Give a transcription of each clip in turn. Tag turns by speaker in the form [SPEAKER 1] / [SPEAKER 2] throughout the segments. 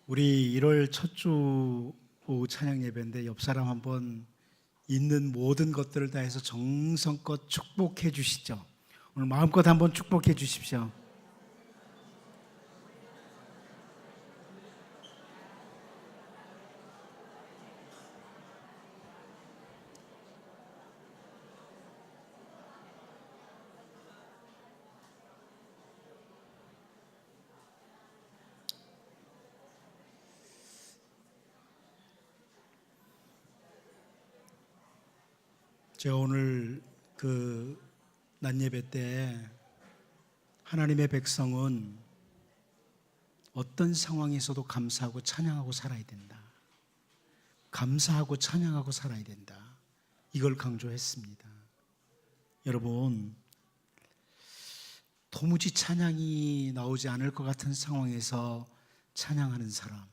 [SPEAKER 1] 우리 1월 첫 주 오후 찬양 예배인데 옆 사람 한번 있는 모든 것들을 다해서 정성껏 축복해 주시죠. 오늘 마음껏 한번 축복해 주십시오. 제가 오늘 낮 예배 때 하나님의 백성은 어떤 상황에서도 감사하고 찬양하고 살아야 된다. 감사하고 찬양하고 살아야 된다. 이걸 강조했습니다. 여러분, 도무지 찬양이 나오지 않을 것 같은 상황에서 찬양하는 사람,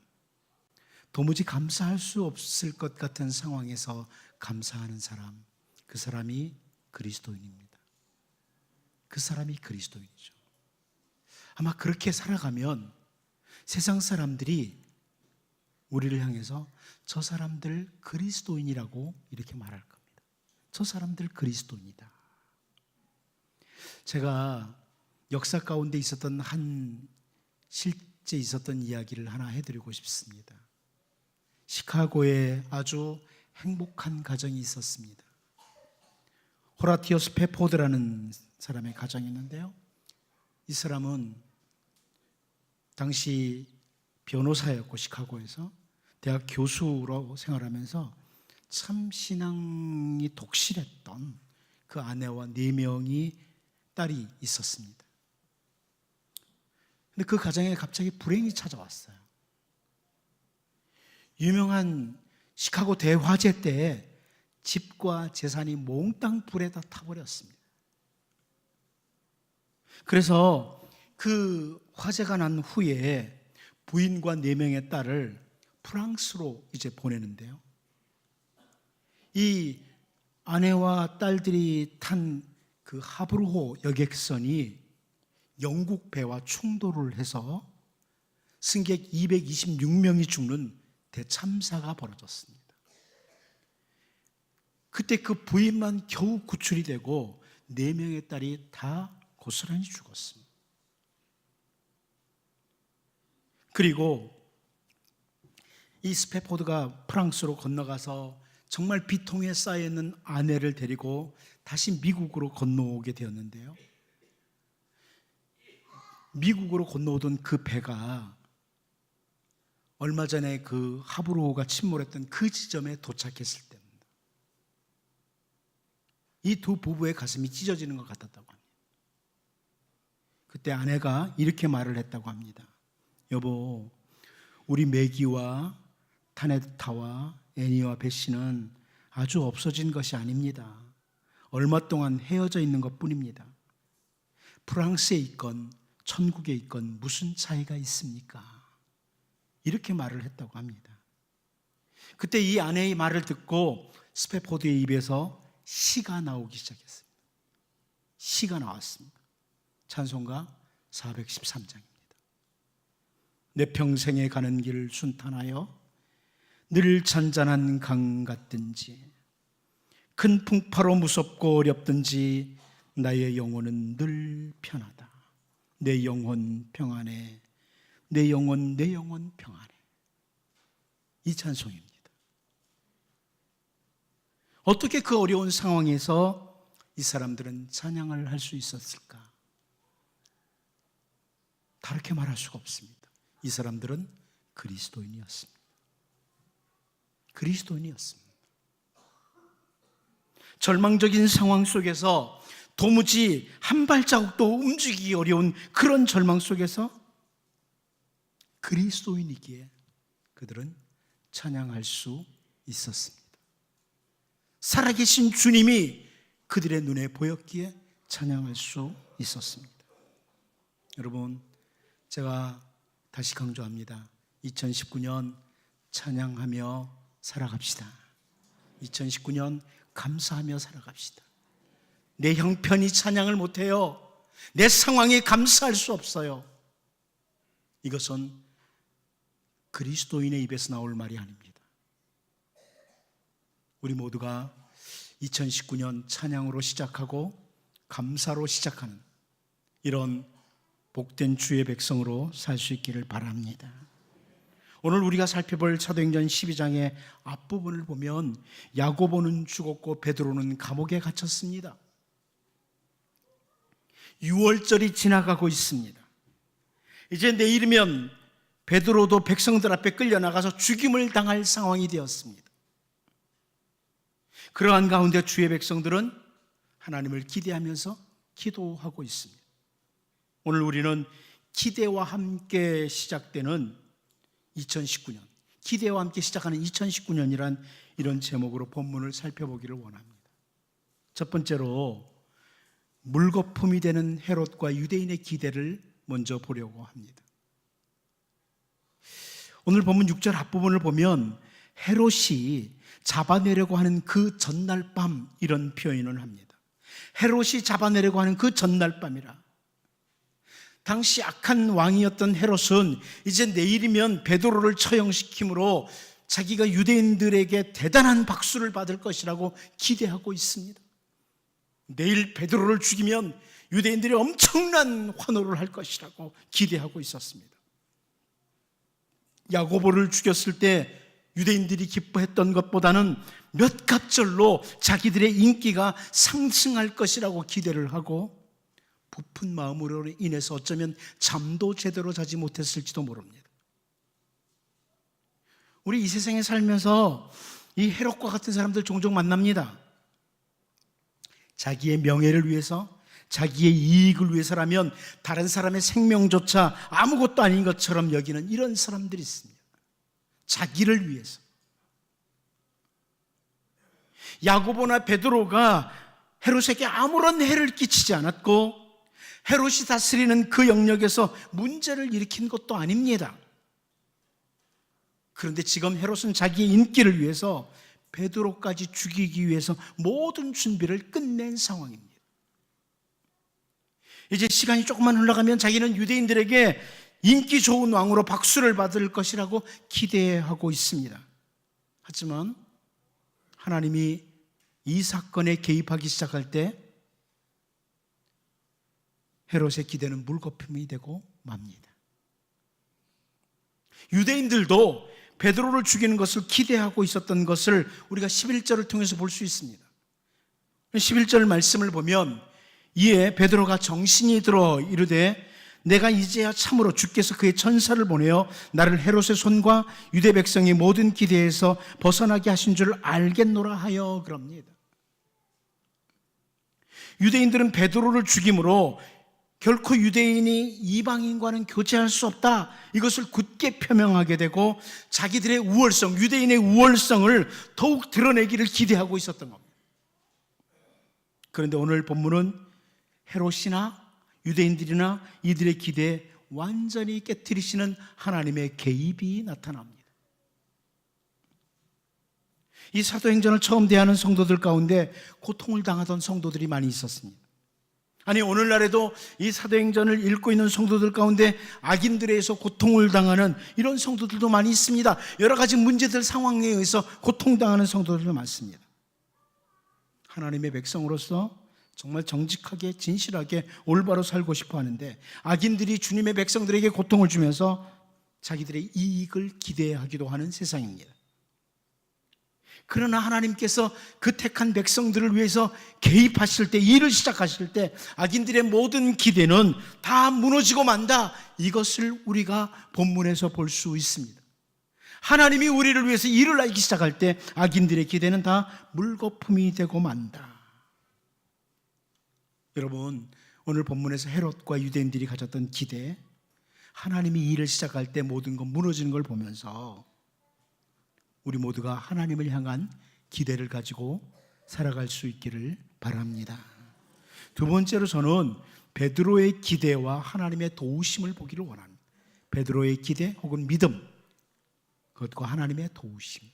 [SPEAKER 1] 도무지 감사할 수 없을 것 같은 상황에서 감사하는 사람, 그 사람이 그리스도인입니다. 그 사람이 그리스도인이죠. 아마 그렇게 살아가면 세상 사람들이 우리를 향해서 저 사람들 그리스도인이라고 이렇게 말할 겁니다. 저 사람들 그리스도인이다. 제가 역사 가운데 있었던 실제 있었던 이야기를 하나 해드리고 싶습니다. 시카고에 아주 행복한 가정이 있었습니다. 호라티오 스페포드라는 사람의 가정이 있는데요, 이 사람은 당시 변호사였고 시카고에서 대학 교수로 생활하면서 참 신앙이 독실했던 그 아내와 4명의 딸이 있었습니다. 근데 그 가정에 갑자기 불행이 찾아왔어요. 유명한 시카고 대화재 때에 집과 재산이 몽땅 불에 다 타버렸습니다. 그래서 그 화재가 난 후에 부인과 4명의 딸을 프랑스로 이제 보내는데요, 이 아내와 딸들이 탄 그 하브르호 여객선이 영국 배와 충돌을 해서 승객 226명이 죽는 대참사가 벌어졌습니다. 그때 그 부인만 겨우 구출이 되고 4명의 딸이 다 고스란히 죽었습니다. 그리고 이 스페포드가 프랑스로 건너가서 정말 비통에 쌓여있는 아내를 데리고 다시 미국으로 건너오게 되었는데요, 미국으로 건너오던 그 배가 얼마 전에 그 하브르호가 침몰했던 그 지점에 도착했을 때입니다. 이 두 부부의 가슴이 찢어지는 것 같았다고 합니다. 그때 아내가 이렇게 말을 했다고 합니다. 여보, 우리 매기와 타네타와 애니와 베시는 아주 없어진 것이 아닙니다. 얼마 동안 헤어져 있는 것뿐입니다. 프랑스에 있건 천국에 있건 무슨 차이가 있습니까? 이렇게 말을 했다고 합니다. 그때 이 아내의 말을 듣고 스페포드의 입에서 시가 나오기 시작했습니다. 시가 나왔습니다. 찬송가 413장입니다. 내 평생에 가는 길 순탄하여 늘 잔잔한 강 같든지 큰 풍파로 무섭고 어렵든지 나의 영혼은 늘 편하다. 내 영혼 평안해. 내 영혼 평안해. 이 찬송입니다. 어떻게 그 어려운 상황에서 이 사람들은 찬양을 할 수 있었을까? 다르게 말할 수가 없습니다. 이 사람들은 그리스도인이었습니다. 그리스도인이었습니다. 절망적인 상황 속에서 도무지 한 발자국도 움직이기 어려운 그런 절망 속에서 그리스도인이기에 그들은 찬양할 수 있었습니다. 살아계신 주님이 그들의 눈에 보였기에 찬양할 수 있었습니다. 여러분, 제가 다시 강조합니다. 2019년 찬양하며 살아갑시다. 2019년 감사하며 살아갑시다. 내 형편이 찬양을 못해요. 내 상황에 감사할 수 없어요. 이것은 그리스도인의 입에서 나올 말이 아닙니다. 우리 모두가 2019년 찬양으로 시작하고 감사로 시작하는 이런 복된 주의 백성으로 살 수 있기를 바랍니다. 오늘 우리가 살펴볼 사도행전 12장의 앞부분을 보면 야고보는 죽었고 베드로는 감옥에 갇혔습니다. 6월절이 지나가고 있습니다. 이제 내일이면 베드로도 백성들 앞에 끌려나가서 죽임을 당할 상황이 되었습니다. 그러한 가운데 주의 백성들은 하나님을 기대하면서 기도하고 있습니다. 오늘 우리는 기대와 함께 시작되는 2019년, 기대와 함께 시작하는 2019년이란 이런 제목으로 본문을 살펴보기를 원합니다. 첫 번째로 물거품이 되는 헤롯과 유대인의 기대를 먼저 보려고 합니다. 오늘 본문 6절 앞부분을 보면 헤롯이 잡아내려고 하는 그 전날 밤, 이런 표현을 합니다. 헤롯이 잡아내려고 하는 그 전날 밤이라. 당시 악한 왕이었던 헤롯은 이제 내일이면 베드로를 처형시킴으로 자기가 유대인들에게 대단한 박수를 받을 것이라고 기대하고 있습니다. 내일 베드로를 죽이면 유대인들이 엄청난 환호를 할 것이라고 기대하고 있었습니다. 야고보를 죽였을 때 유대인들이 기뻐했던 것보다는 몇 갑절로 자기들의 인기가 상승할 것이라고 기대를 하고 부푼 마음으로 인해서 어쩌면 잠도 제대로 자지 못했을지도 모릅니다. 우리 이 세상에 살면서 이 헤롯과 같은 사람들 종종 만납니다. 자기의 명예를 위해서, 자기의 이익을 위해서라면 다른 사람의 생명조차 아무것도 아닌 것처럼 여기는 이런 사람들이 있습니다. 자기를 위해서. 야고보나 베드로가 헤롯에게 아무런 해를 끼치지 않았고 헤롯이 다스리는 그 영역에서 문제를 일으킨 것도 아닙니다. 그런데 지금 헤롯은 자기의 인기를 위해서 베드로까지 죽이기 위해서 모든 준비를 끝낸 상황입니다. 이제 시간이 조금만 흘러가면 자기는 유대인들에게 인기 좋은 왕으로 박수를 받을 것이라고 기대하고 있습니다. 하지만 하나님이 이 사건에 개입하기 시작할 때 헤롯의 기대는 물거품이 되고 맙니다. 유대인들도 베드로를 죽이는 것을 기대하고 있었던 것을 우리가 11절을 통해서 볼 수 있습니다. 11절 말씀을 보면 이에 베드로가 정신이 들어 이르되 내가 이제야 참으로 주께서 그의 천사를 보내어 나를 헤롯의 손과 유대 백성의 모든 기대에서 벗어나게 하신 줄 알겠노라 하여 그럽니다. 유대인들은 베드로를 죽임으로 결코 유대인이 이방인과는 교제할 수 없다, 이것을 굳게 표명하게 되고 자기들의 우월성, 유대인의 우월성을 더욱 드러내기를 기대하고 있었던 겁니다. 그런데 오늘 본문은 헤롯이나 유대인들이나 이들의 기대에 완전히 깨트리시는 하나님의 개입이 나타납니다. 이 사도행전을 처음 대하는 성도들 가운데 고통을 당하던 성도들이 많이 있었습니다. 아니, 오늘날에도 이 사도행전을 읽고 있는 성도들 가운데 악인들에 의해서 고통을 당하는 이런 성도들도 많이 있습니다. 여러 가지 문제들, 상황에 의해서 고통당하는 성도들도 많습니다. 하나님의 백성으로서 정말 정직하게, 진실하게, 올바로 살고 싶어 하는데 악인들이 주님의 백성들에게 고통을 주면서 자기들의 이익을 기대하기도 하는 세상입니다. 그러나 하나님께서 그 택한 백성들을 위해서 개입하실 때, 일을 시작하실 때 악인들의 모든 기대는 다 무너지고 만다, 이것을 우리가 본문에서 볼 수 있습니다. 하나님이 우리를 위해서 일을 하기 시작할 때 악인들의 기대는 다 물거품이 되고 만다. 여러분, 오늘 본문에서 헤롯과 유대인들이 가졌던 기대, 하나님이 일을 시작할 때 모든 것 무너지는 걸 보면서 우리 모두가 하나님을 향한 기대를 가지고 살아갈 수 있기를 바랍니다. 두 번째로 저는 베드로의 기대와 하나님의 도우심을 보기를 원합니다. 베드로의 기대 혹은 믿음, 그것과 하나님의 도우심.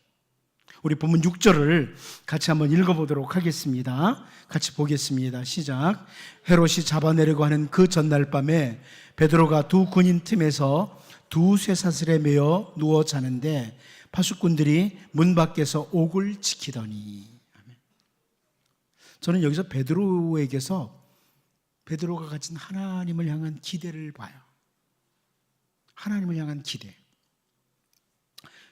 [SPEAKER 1] 우리 본문 6절을 같이 한번 읽어보도록 하겠습니다. 같이 보겠습니다. 시작. 헤롯이 잡아내려고 하는 그 전날 밤에 베드로가 두 군인 틈에서 두 쇠사슬에 매어 누워 자는데 파수꾼들이 문 밖에서 옥을 지키더니. 저는 여기서 베드로에게서 베드로가 가진 하나님을 향한 기대를 봐요. 하나님을 향한 기대.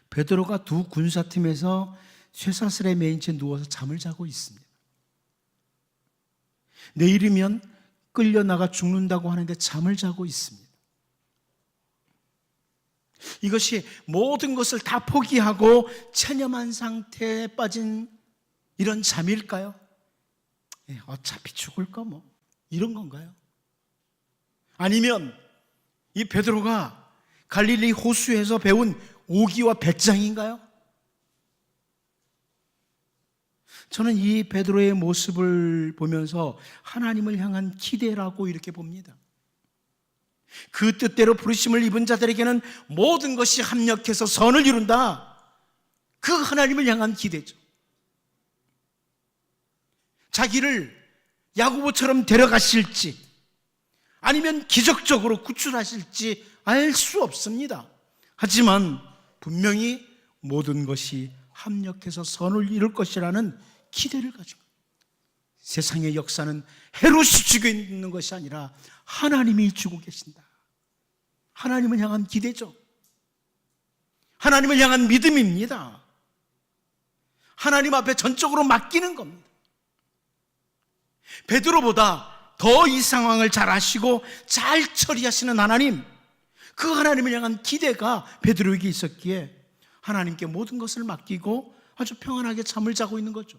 [SPEAKER 1] 베드로가 두 군사팀에서 쇠사슬에 매인 채 누워서 잠을 자고 있습니다. 내일이면 끌려나가 죽는다고 하는데 잠을 자고 있습니다. 이것이 모든 것을 다 포기하고 체념한 상태에 빠진 이런 잠일까요? 어차피 죽을 거 뭐 이런 건가요? 아니면 이 베드로가 갈릴리 호수에서 배운 오기와 배짱인가요? 저는 이 베드로의 모습을 보면서 하나님을 향한 기대라고 이렇게 봅니다. 그 뜻대로 부르심을 입은 자들에게는 모든 것이 합력해서 선을 이룬다. 그 하나님을 향한 기대죠. 자기를 야고보처럼 데려가실지 아니면 기적적으로 구출하실지 알 수 없습니다. 하지만 분명히 모든 것이 합력해서 선을 이룰 것이라는 기대를 가지고, 세상의 역사는 헤롯이 쥐고 있는 것이 아니라 하나님이 쥐고 계신다. 하나님을 향한 기대죠. 하나님을 향한 믿음입니다. 하나님 앞에 전적으로 맡기는 겁니다. 베드로보다 더 이 상황을 잘 아시고 잘 처리하시는 하나님, 그 하나님을 향한 기대가 베드로에게 있었기에 하나님께 모든 것을 맡기고 아주 평안하게 잠을 자고 있는 거죠.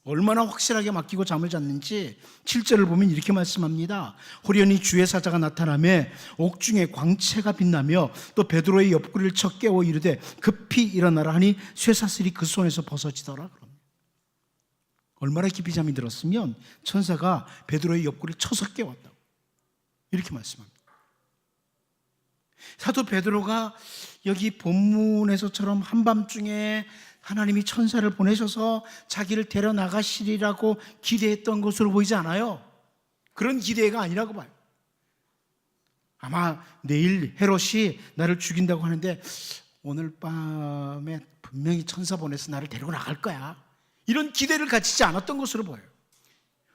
[SPEAKER 1] 얼마나 확실하게 맡기고 잠을 잤는지 7절을 보면 이렇게 말씀합니다. 호련히 주의 사자가 나타나며 옥중에 광채가 빛나며 또 베드로의 옆구리를 쳐 깨워 이르되 급히 일어나라 하니 쇠사슬이 그 손에서 벗어지더라. 얼마나 깊이 잠이 들었으면 천사가 베드로의 옆구리를 쳐서 깨웠다고 이렇게 말씀합니다. 사도 베드로가 여기 본문에서처럼 한밤중에 하나님이 천사를 보내셔서 자기를 데려나가시리라고 기대했던 것으로 보이지 않아요. 그런 기대가 아니라고 봐요. 아마 내일 헤롯이 나를 죽인다고 하는데 오늘 밤에 분명히 천사 보내서 나를 데리고 나갈 거야, 이런 기대를 가지지 않았던 것으로 보여요.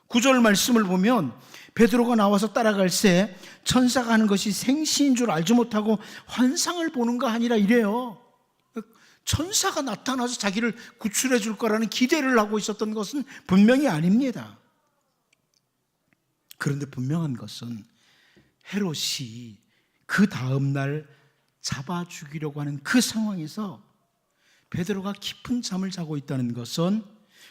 [SPEAKER 1] 9절 말씀을 보면 베드로가 나와서 따라갈새 천사가 하는 것이 생시인 줄 알지 못하고 환상을 보는가 아니라 이래요. 천사가 나타나서 자기를 구출해 줄 거라는 기대를 하고 있었던 것은 분명히 아닙니다. 그런데 분명한 것은 헤롯이 그 다음 날 잡아 죽이려고 하는 그 상황에서 베드로가 깊은 잠을 자고 있다는 것은,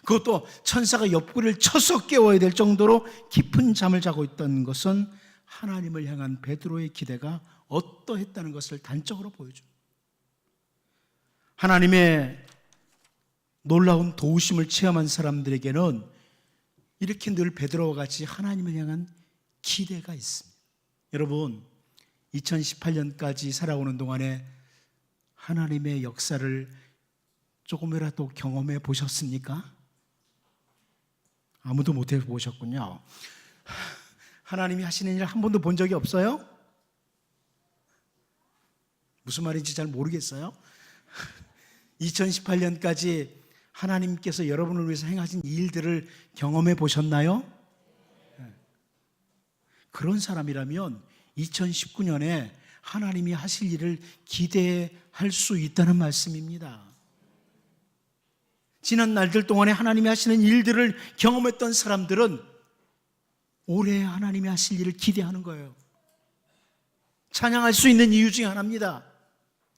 [SPEAKER 1] 그것도 천사가 옆구리를 쳐서 깨워야 될 정도로 깊은 잠을 자고 있다는 것은 하나님을 향한 베드로의 기대가 어떠했다는 것을 단적으로 보여줍니다. 하나님의 놀라운 도우심을 체험한 사람들에게는 이렇게 늘 베드로와 같이 하나님을 향한 기대가 있습니다. 여러분, 2018년까지 살아오는 동안에 하나님의 역사를 조금이라도 경험해 보셨습니까? 아무도 못 해보셨군요. 하나님이 하시는 일 한 번도 본 적이 없어요? 무슨 말인지 잘 모르겠어요. 2018년까지 하나님께서 여러분을 위해서 행하신 일들을 경험해 보셨나요? 그런 사람이라면 2019년에 하나님이 하실 일을 기대할 수 있다는 말씀입니다. 지난 날들 동안에 하나님이 하시는 일들을 경험했던 사람들은 올해 하나님이 하실 일을 기대하는 거예요. 찬양할 수 있는 이유 중에 하나입니다.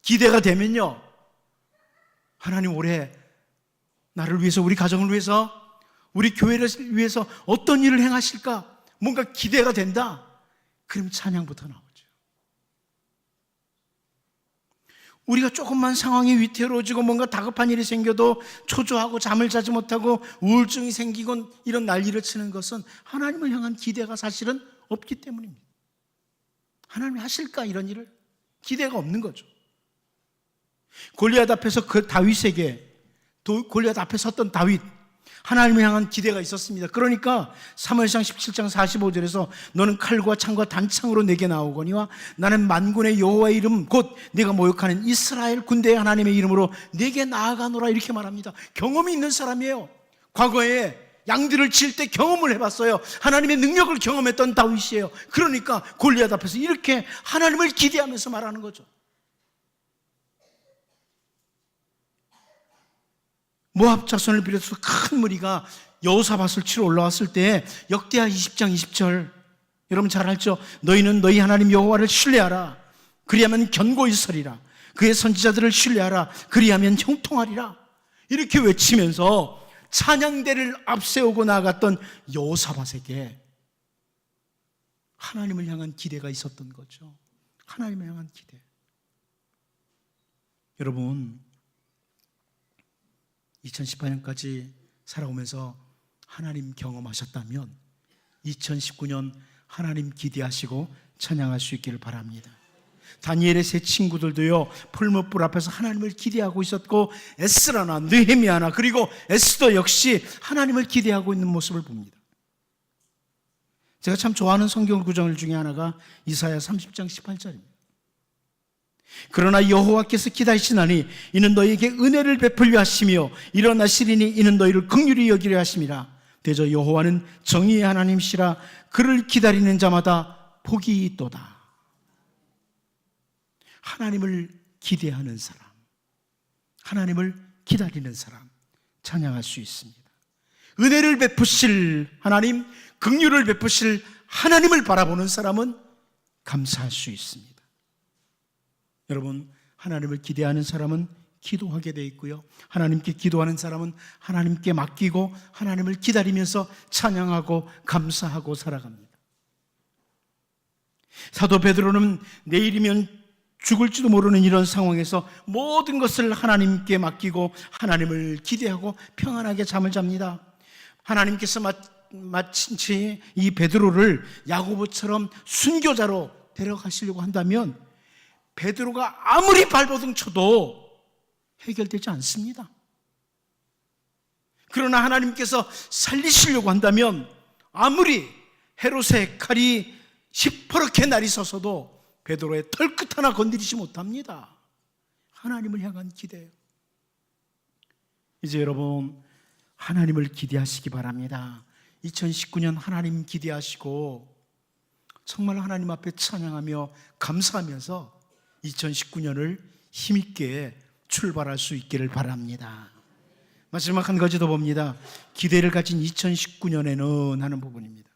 [SPEAKER 1] 기대가 되면요, 하나님 올해 나를 위해서, 우리 가정을 위해서, 우리 교회를 위해서 어떤 일을 행하실까? 뭔가 기대가 된다. 그럼 찬양부터 나오죠. 우리가 조금만 상황이 위태로워지고 뭔가 다급한 일이 생겨도 초조하고 잠을 자지 못하고 우울증이 생기곤 이런 난리를 치는 것은 하나님을 향한 기대가 사실은 없기 때문입니다. 하나님이 하실까, 이런 일을? 기대가 없는 거죠. 골리앗 앞에서 골리앗 앞에 섰던 다윗, 하나님을 향한 기대가 있었습니다. 그러니까 사무엘상 17장 45절에서 너는 칼과 창과 단창으로 내게 나오거니와 나는 만군의 여호와의 이름 곧 네가 모욕하는 이스라엘 군대의 하나님의 이름으로 네게 나아가노라, 이렇게 말합니다. 경험이 있는 사람이에요. 과거에 양들을 칠 때 경험을 해봤어요. 하나님의 능력을 경험했던 다윗이에요. 그러니까 골리앗 앞에서 이렇게 하나님을 기대하면서 말하는 거죠. 모압 자손을 비롯해서 큰 무리가 여호사밧을 치러 올라왔을 때 역대하 20장 20절, 여러분 잘 알죠? 너희는 너희 하나님 여호와를 신뢰하라. 그리하면 견고히 서리라. 그의 선지자들을 신뢰하라. 그리하면 형통하리라. 이렇게 외치면서 찬양대를 앞세우고 나아갔던 여호사밧에게 하나님을 향한 기대가 있었던 거죠. 하나님을 향한 기대. 여러분, 2018년까지 살아오면서 하나님 경험하셨다면 2019년 하나님 기대하시고 찬양할 수 있기를 바랍니다. 다니엘의 세 친구들도요, 풀무불 앞에서 하나님을 기대하고 있었고, 에스라나 느헤미야나 그리고 에스더 역시 하나님을 기대하고 있는 모습을 봅니다. 제가 참 좋아하는 성경 구절 중에 하나가 이사야 30장 18절입니다. 그러나 여호와께서 기다리시나니 이는 너희에게 은혜를 베풀려 하시며 일어나시리니 이는 너희를 긍휼히 여기려 하심이라. 대저 여호와는 정의의 하나님이시라. 그를 기다리는 자마다 복이 있도다. 하나님을 기대하는 사람, 하나님을 기다리는 사람 찬양할 수 있습니다. 은혜를 베푸실 하나님, 긍휼을 베푸실 하나님을 바라보는 사람은 감사할 수 있습니다. 여러분, 하나님을 기대하는 사람은 기도하게 돼 있고요, 하나님께 기도하는 사람은 하나님께 맡기고 하나님을 기다리면서 찬양하고 감사하고 살아갑니다. 사도 베드로는 내일이면 죽을지도 모르는 이런 상황에서 모든 것을 하나님께 맡기고 하나님을 기대하고 평안하게 잠을 잡니다. 하나님께서 마치 이 베드로를 야고보처럼 순교자로 데려가시려고 한다면 베드로가 아무리 발버둥 쳐도 해결되지 않습니다. 그러나 하나님께서 살리시려고 한다면 아무리 헤롯의 칼이 시퍼렇게 날이 서서도 베드로의 털끝 하나 건드리지 못합니다. 하나님을 향한 기대예요. 이제 여러분, 하나님을 기대하시기 바랍니다. 2019년 하나님 기대하시고 정말 하나님 앞에 찬양하며 감사하면서 2019년을 힘있게 출발할 수 있기를 바랍니다. 마지막 한 가지 더 봅니다. 기대를 가진 2019년에는 하는 부분입니다.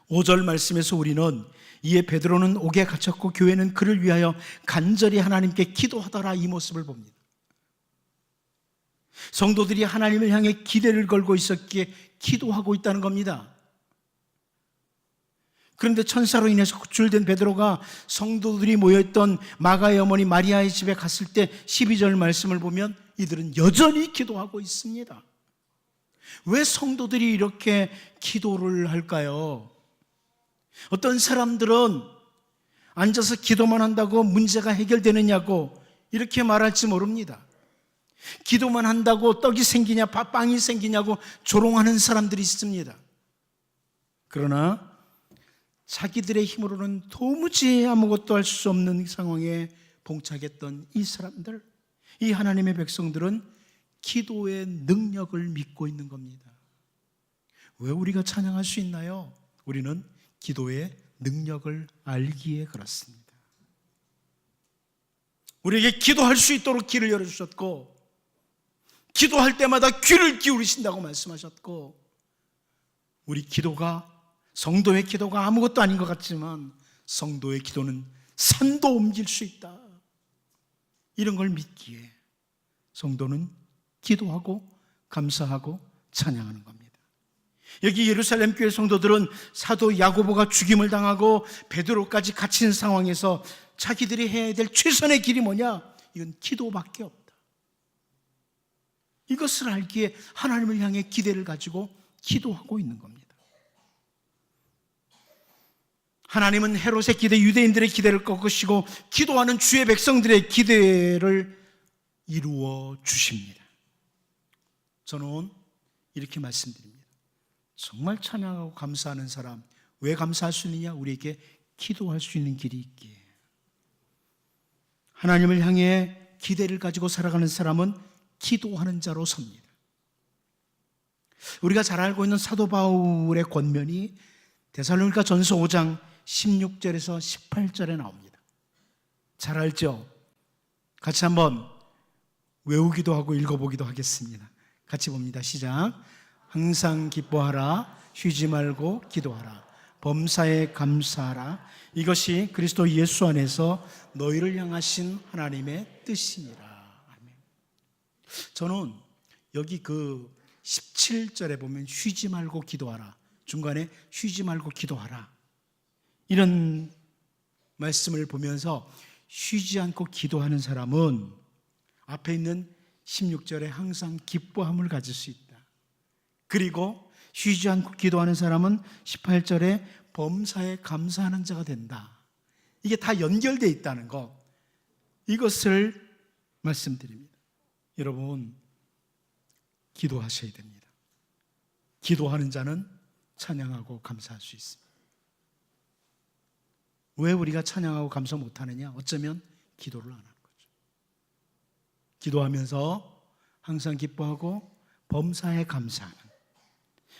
[SPEAKER 1] 5절 말씀에서 우리는 이에 베드로는 옥에 갇혔고 교회는 그를 위하여 간절히 하나님께 기도하더라, 이 모습을 봅니다. 성도들이 하나님을 향해 기대를 걸고 있었기에 기도하고 있다는 겁니다. 그런데 천사로 인해서 구출된 베드로가 성도들이 모여있던 마가의 어머니 마리아의 집에 갔을 때 12절 말씀을 보면 이들은 여전히 기도하고 있습니다. 왜 성도들이 이렇게 기도를 할까요? 어떤 사람들은 앉아서 기도만 한다고 문제가 해결되느냐고 이렇게 말할지 모릅니다. 기도만 한다고 떡이 생기냐 빵이 생기냐고 조롱하는 사람들이 있습니다. 그러나 자기들의 힘으로는 도무지 아무것도 할 수 없는 상황에 봉착했던 이 사람들, 이 하나님의 백성들은 기도의 능력을 믿고 있는 겁니다. 왜 우리가 찬양할 수 있나요? 우리는 기도의 능력을 알기에 그렇습니다. 우리에게 기도할 수 있도록 길을 열어주셨고, 기도할 때마다 귀를 기울이신다고 말씀하셨고, 우리 기도가, 성도의 기도가 아무것도 아닌 것 같지만 성도의 기도는 산도 옮길 수 있다, 이런 걸 믿기에 성도는 기도하고 감사하고 찬양하는 겁니다. 여기 예루살렘 교회 성도들은 사도 야고보가 죽임을 당하고 베드로까지 갇힌 상황에서 자기들이 해야 될 최선의 길이 뭐냐? 이건 기도밖에 없다. 이것을 알기에 하나님을 향해 기대를 가지고 기도하고 있는 겁니다. 하나님은 헤롯의 기대, 유대인들의 기대를 꺾으시고 기도하는 주의 백성들의 기대를 이루어 주십니다. 저는 이렇게 말씀드립니다. 정말 찬양하고 감사하는 사람, 왜 감사할 수 있느냐? 우리에게 기도할 수 있는 길이 있기에. 하나님을 향해 기대를 가지고 살아가는 사람은 기도하는 자로 섭니다. 우리가 잘 알고 있는 사도 바울의 권면이 데살로니가 전서 5장 16절에서 18절에 나옵니다. 잘 알죠? 같이 한번 외우기도 하고 읽어보기도 하겠습니다. 같이 봅니다. 시작. 항상 기뻐하라. 쉬지 말고 기도하라. 범사에 감사하라. 이것이 그리스도 예수 안에서 너희를 향하신 하나님의 뜻이니라. 아멘. 저는 여기 그 17절에 보면 쉬지 말고 기도하라. 중간에 쉬지 말고 기도하라. 이런 말씀을 보면서 쉬지 않고 기도하는 사람은 앞에 있는 16절에 항상 기뻐함을 가질 수 있다. 그리고 쉬지 않고 기도하는 사람은 18절에 범사에 감사하는 자가 된다. 이게 다 연결되어 있다는 것, 이것을 말씀드립니다. 여러분, 기도하셔야 됩니다. 기도하는 자는 찬양하고 감사할 수 있습니다. 왜 우리가 찬양하고 감사 못하느냐? 어쩌면 기도를 안 하는 거죠. 기도하면서 항상 기뻐하고 범사에 감사하는,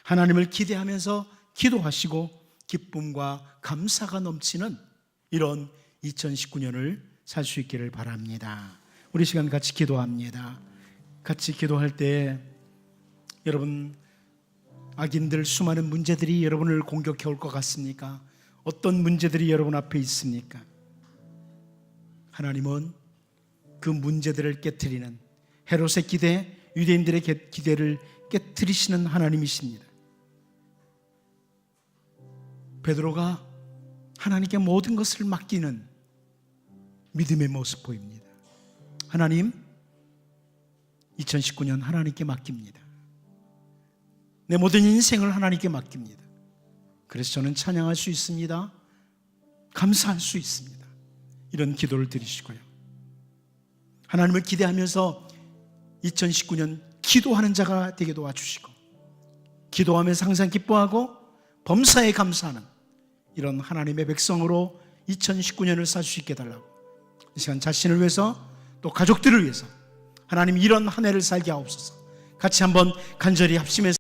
[SPEAKER 1] 하나님을 기대하면서 기도하시고 기쁨과 감사가 넘치는 이런 2019년을 살 수 있기를 바랍니다. 우리 시간 같이 기도합니다. 같이 기도할 때 여러분, 악인들 수많은 문제들이 여러분을 공격해 올 것 같습니까? 어떤 문제들이 여러분 앞에 있습니까? 하나님은 그 문제들을 깨트리는, 헤롯의 기대, 유대인들의 기대를 깨트리시는 하나님이십니다. 베드로가 하나님께 모든 것을 맡기는 믿음의 모습 보입니다. 하나님, 2019년 하나님께 맡깁니다. 내 모든 인생을 하나님께 맡깁니다. 그래서 저는 찬양할 수 있습니다. 감사할 수 있습니다. 이런 기도를 드리시고요. 하나님을 기대하면서 2019년 기도하는 자가 되게 도와주시고, 기도하면서 항상 기뻐하고 범사에 감사하는 이런 하나님의 백성으로 2019년을 살 수 있게 해달라고, 이 시간 자신을 위해서 또 가족들을 위해서 하나님 이런 한 해를 살게 하옵소서. 같이 한번 간절히 합심해서